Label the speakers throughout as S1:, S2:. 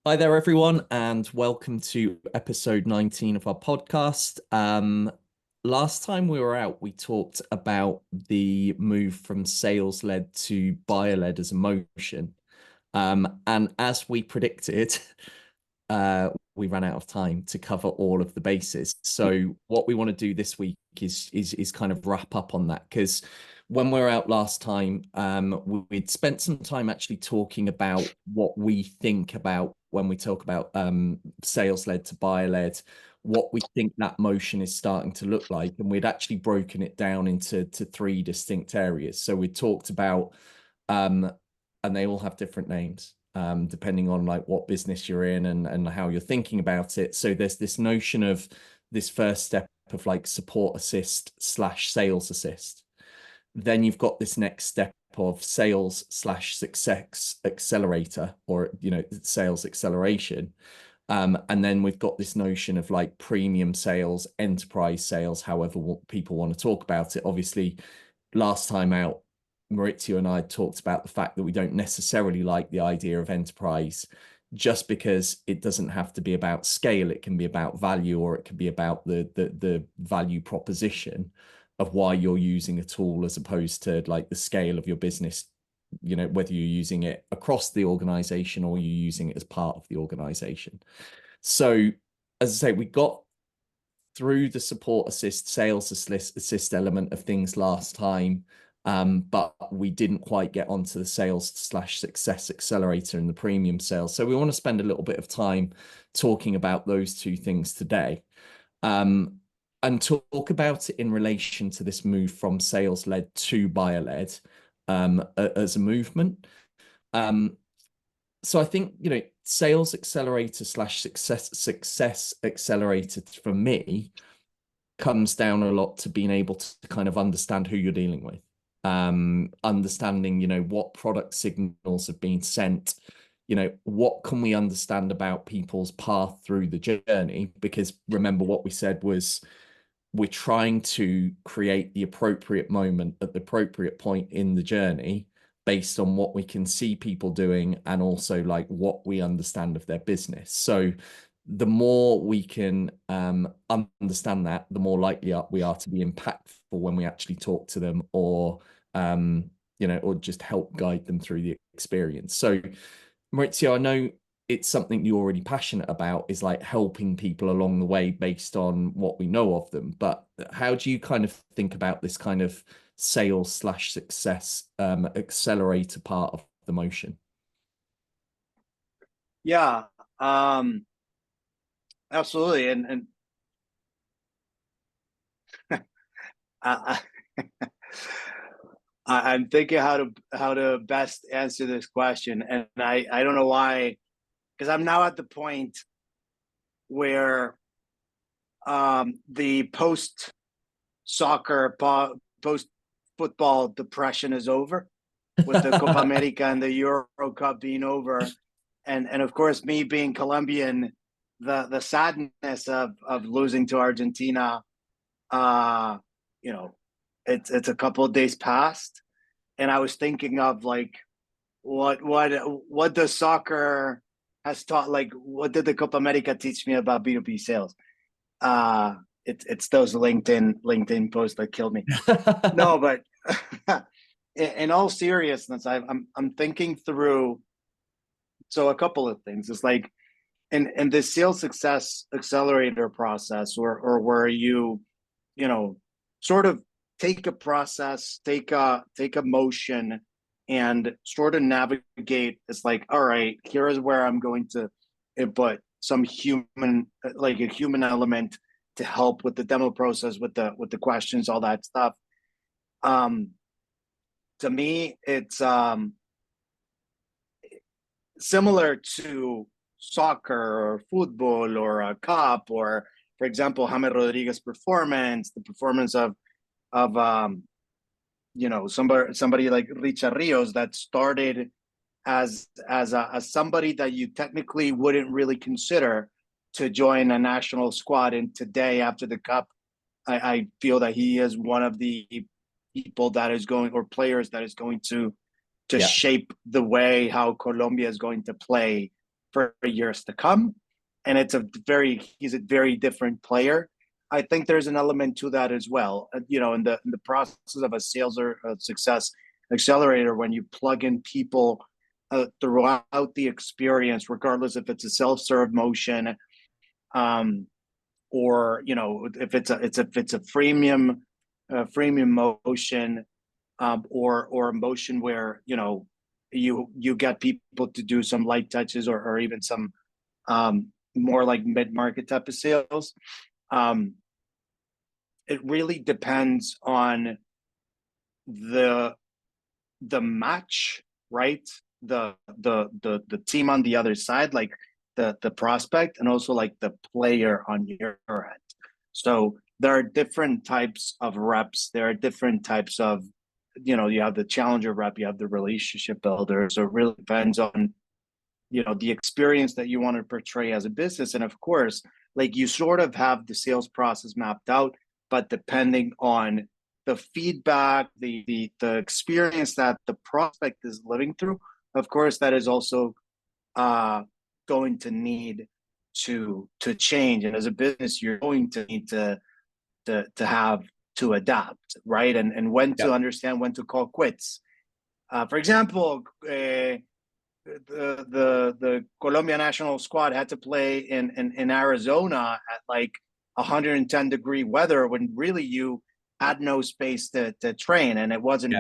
S1: Hi there, everyone, and welcome to episode 19 of our podcast. Last time we were out, we talked about the move from sales-led to buyer-led as a motion. And as we predicted, we ran out of time to cover all of the bases. So what we want to do this week is kind of wrap up on that, because when we were out last time, we'd spent some time actually talking about what we think about when we talk about sales-led to buyer-led, what we think that motion is starting to look like. And we'd actually broken it down into three distinct areas. So we talked about, and they all have different names, depending on like what business you're in and how you're thinking about it. So there's this notion of this first step of like support assist slash sales assist. Then you've got this next step of sales slash success accelerator, or sales acceleration. And then we've got this notion of like premium sales, enterprise sales, however people want to talk about it. Obviously, last time out, Maurizio and I talked about the fact that we don't necessarily like the idea of enterprise, just because it doesn't have to be about scale. It can be about value, or it can be about the value proposition of why you're using a tool, as opposed to like the scale of your business, whether you're using it across the organization or you're using it as part of the organization. So, as I say, we got through the support assist, sales assist element of things last time, but we didn't quite get onto the sales slash success accelerator and the premium sales. So we want to spend a little bit of time talking about those two things today. And talk about it in relation to this move from sales-led to buyer-led as a movement. So I think, sales accelerator slash success accelerator for me comes down a lot to being able to kind of understand who you're dealing with, understanding, what product signals have been sent, what can we understand about people's path through the journey? Because remember, what we said was, we're trying to create the appropriate moment at the appropriate point in the journey based on what we can see people doing and also like what we understand of their business. So the more we can understand that, the more likely we are to be impactful when we actually talk to them, or or just help guide them through the experience. So Maurizio, I know it's something you're already passionate about, is like helping people along the way based on what we know of them. But how do you kind of think about this kind of sales slash success accelerator part of the motion?
S2: Yeah, absolutely. And I, I'm thinking how to best answer this question, and I don't know why, because I'm now at the point where the post soccer, post football depression is over, with the Copa America and the Euro Cup being over, and of course, me being Colombian, the sadness of losing to Argentina, uh, you know, it's a couple of days past, and I was thinking of like what does soccer has taught, like what did the Copa America teach me about B2B sales? It's those LinkedIn posts that killed me. No, but in all seriousness, I'm thinking through. So a couple of things. It's like in the sales success accelerator process, or where sort of take a process, take a motion, and sort of navigate. It's like, all right, here is where I'm going to input some human, like a human element, to help with the demo process, with the questions, all that stuff. To me, it's similar to soccer or football or a cup, or for example, James Rodriguez performance, the performance of somebody like Richard Rios, that started as somebody that you technically wouldn't really consider to join a national squad, and today after the cup, I feel that he is one of the people that is going, or players that is going to
S1: Yeah.
S2: shape the way how Colombia is going to play for years to come. And he's a very different player. I think there's an element to that as well. You know, in the process of a sales or a success accelerator, when you plug in people throughout the experience, regardless if it's a self-serve motion, or you know, if it's a freemium motion, or a motion where you know you get people to do some light touches or even some more like mid-market type of sales. It really depends on the match, right? The team on the other side, like the prospect, and also like the player on your end. So there are different types of reps. There are different types of, you know, you have the challenger rep, you have the relationship builder. So it really depends on, you know, the experience that you want to portray as a business. And of course, like you sort of have the sales process mapped out, but depending on the feedback, the experience that the prospect is living through, of course, that is also going to need to change. And as a business, you're going to need to have to adapt, right? And when to understand when to call quits. For example, the Colombia national squad had to play in Arizona at like 110-degree weather when really you had no space to train, and it wasn't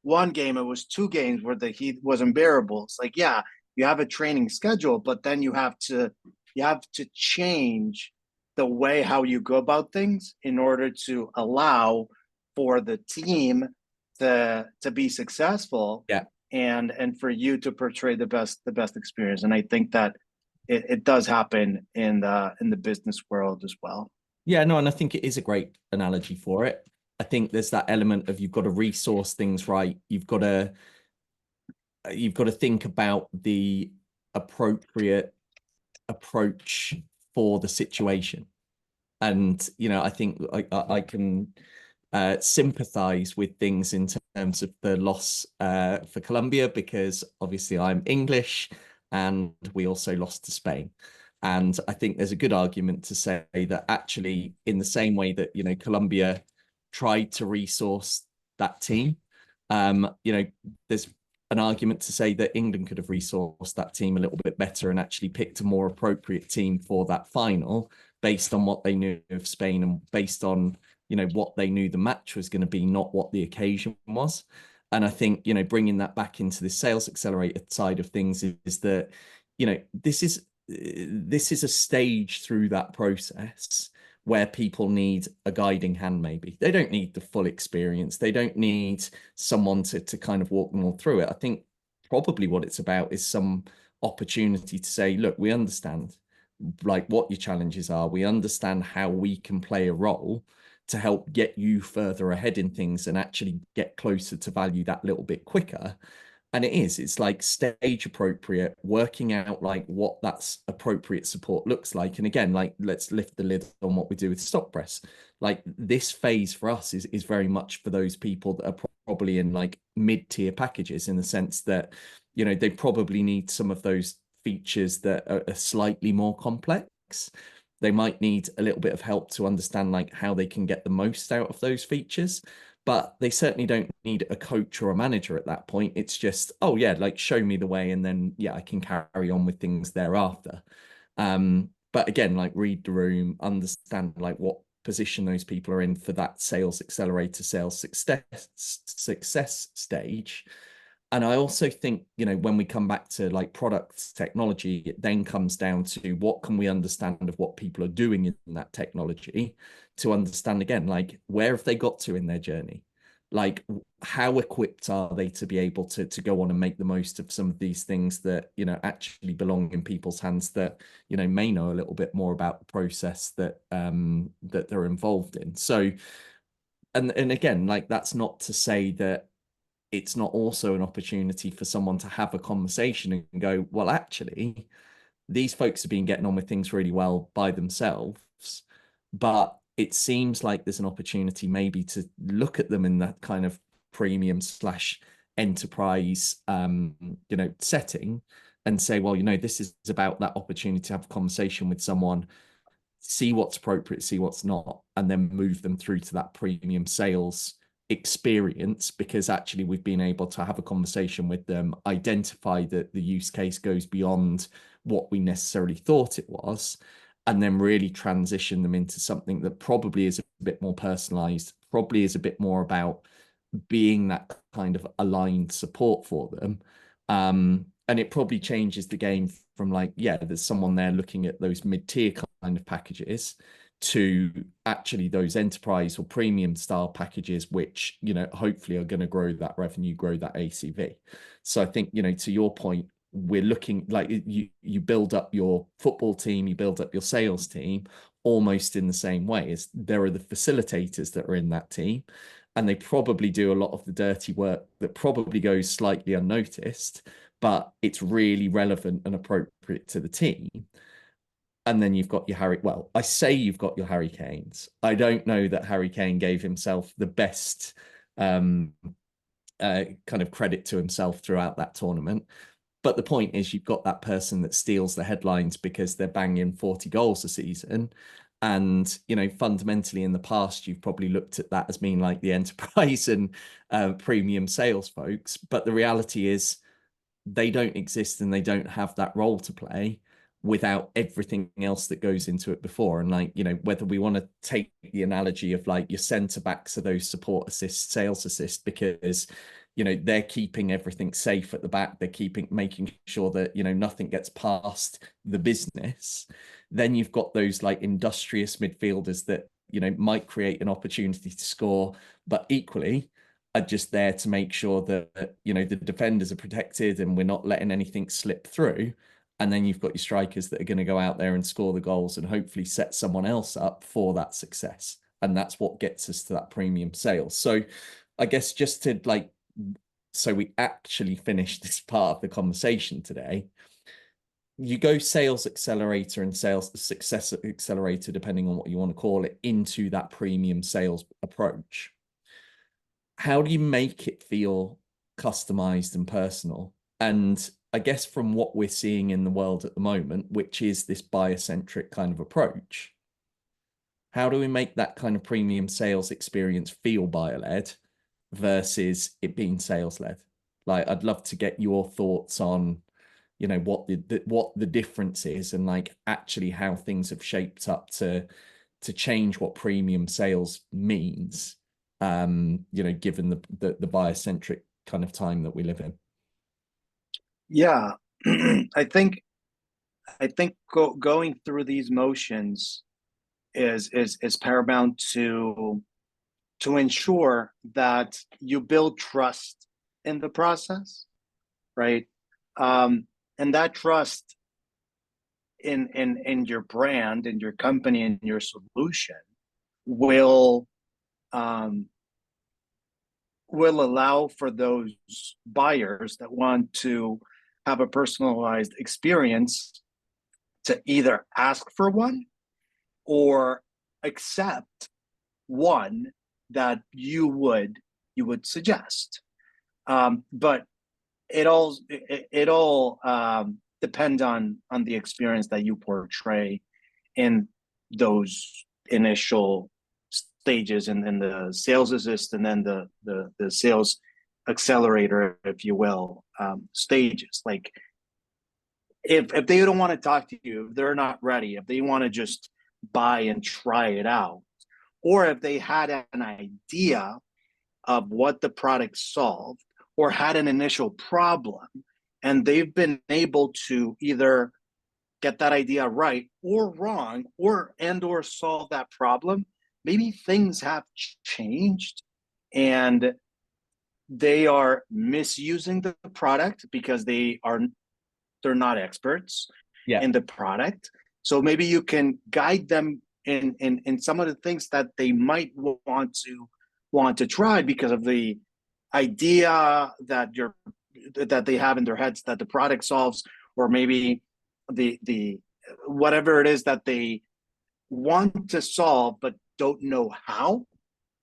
S2: one game, it was 2 games where the heat was unbearable. It's like, yeah, you have a training schedule, but then you have to change the way how you go about things in order to allow for the team to be successful. And for you to portray the best experience. And I think that it does happen in the business world as well.
S1: Yeah, no, and I think it is a great analogy for it. I think there's that element of you've got to resource things right. You've got to think about the appropriate approach for the situation. And, you know, I think I can sympathize with things in terms of the loss for Colombia, because obviously I'm English and we also lost to Spain. And I think there's a good argument to say that actually, in the same way that, you know, Colombia tried to resource that team, you know, there's an argument to say that England could have resourced that team a little bit better and actually picked a more appropriate team for that final based on what they knew of Spain and based on, you know, what they knew the match was going to be, not what the occasion was. And I think, you know, bringing that back into the sales accelerator side of things is that, you know, this is a stage through that process where people need a guiding hand. Maybe they don't need the full experience. They don't need someone to kind of walk them all through it. I think probably what it's about is some opportunity to say, look, we understand like what your challenges are. We understand how we can play a role to help get you further ahead in things and actually get closer to value that little bit quicker. And it's like stage appropriate, working out like what that's appropriate support looks like. And again, like, let's lift the lid on what we do with Stockpress. Like, this phase for us is very much for those people that are probably in like mid-tier packages, in the sense that, you know, they probably need some of those features that are slightly more complex. They might need a little bit of help to understand like how they can get the most out of those features, but they certainly don't need a coach or a manager at that point. It's just, oh yeah, like show me the way, and then yeah, I can carry on with things thereafter. But again, like read the room, understand like what position those people are in for that sales accelerator, sales success stage. And I also think, you know, when we come back to like product technology, it then comes down to what can we understand of what people are doing in that technology to understand, again, like where have they got to in their journey? Like, how equipped are they to be able to go on and make the most of some of these things that, you know, actually belong in people's hands that, you know, may know a little bit more about the process that that they're involved in. So, and again, like, that's not to say that it's not also an opportunity for someone to have a conversation and go, well, actually, these folks have been getting on with things really well by themselves, but it seems like there's an opportunity maybe to look at them in that kind of premium / enterprise, you know, setting, and say, well, this is about that opportunity to have a conversation with someone, see what's appropriate, see what's not, and then move them through to that premium sales experience, because actually we've been able to have a conversation with them, identify that the use case goes beyond what we necessarily thought it was, and then really transition them into something that probably is a bit more personalized, probably is a bit more about being that kind of aligned support for them. And it probably changes the game from like, yeah, there's someone there looking at those mid-tier kind of packages to actually those enterprise or premium style packages, which, hopefully are going to grow that revenue, grow that ACV. So I think, to your point, we're looking like you build up your football team, you build up your sales team almost in the same way. As there are the facilitators that are in that team, and they probably do a lot of the dirty work that probably goes slightly unnoticed, but it's really relevant and appropriate to the team. And then you've got your I say you've got your Harry Kanes. I don't know that Harry Kane gave himself the best kind of credit to himself throughout that tournament. But the point is, you've got that person that steals the headlines because they're banging 40 goals a season. And, fundamentally in the past, you've probably looked at that as being like the enterprise and premium sales folks. But the reality is they don't exist and they don't have that role to play without everything else that goes into it before. And like, whether we want to take the analogy of like your center backs are those support assist, sales assist, because they're keeping everything safe at the back. They're making sure that, nothing gets past the business. Then you've got those like industrious midfielders that, might create an opportunity to score, but equally are just there to make sure that, the defenders are protected and we're not letting anything slip through. And then you've got your strikers that are going to go out there and score the goals and hopefully set someone else up for that success. And that's what gets us to that premium sales. So I guess just to like, so we actually finished this part of the conversation today. You go sales accelerator and sales success accelerator, depending on what you want to call it, into that premium sales approach. How do you make it feel customized and personal? And I guess from what we're seeing in the world at the moment, which is this buyer-centric kind of approach, how do we make that kind of premium sales experience feel buyer-led versus it being sales-led? Like, I'd love to get your thoughts on, what the difference is, and like actually how things have shaped up to change what premium sales means, given the buyer-centric kind of time that we live in.
S2: Yeah, I think going through these motions is paramount to ensure that you build trust in the process, right? And that trust in your brand, in your company, in your solution will allow for those buyers that want to have a personalized experience to either ask for one or accept one that you would suggest. But it all depends on the experience that you portray in those initial stages, and the sales assist, and then the sales accelerator, if you will, stages. Like if they don't want to talk to you, if they're not ready, if they want to just buy and try it out, or if they had an idea of what the product solved or had an initial problem, and they've been able to either get that idea right or wrong, or solve that problem, maybe things have changed and they are misusing the product because they're not experts in the product. So maybe you can guide them in some of the things that they might want to try because of the idea that they have in their heads that the product solves, or maybe the whatever it is that they want to solve but don't know how.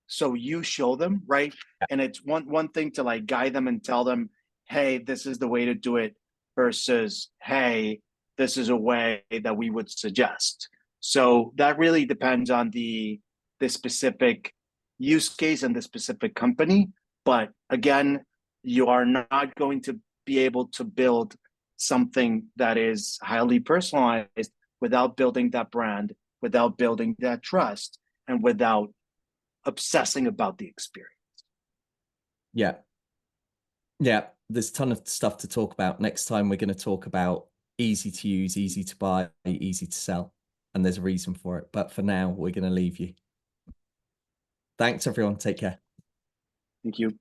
S2: So you show them, right? And it's one thing to like guide them and tell them, hey, this is the way to do it versus, hey, this is a way that we would suggest. So that really depends on the specific use case and the specific company. But again, you are not going to be able to build something that is highly personalized without building that brand, without building that trust, and without obsessing about the experience.
S1: Yeah. Yeah. There's a ton of stuff to talk about. Next time, we're going to talk about easy to use, easy to buy, easy to sell. And there's a reason for it. But for now, we're going to leave you. Thanks, everyone. Take care.
S2: Thank you.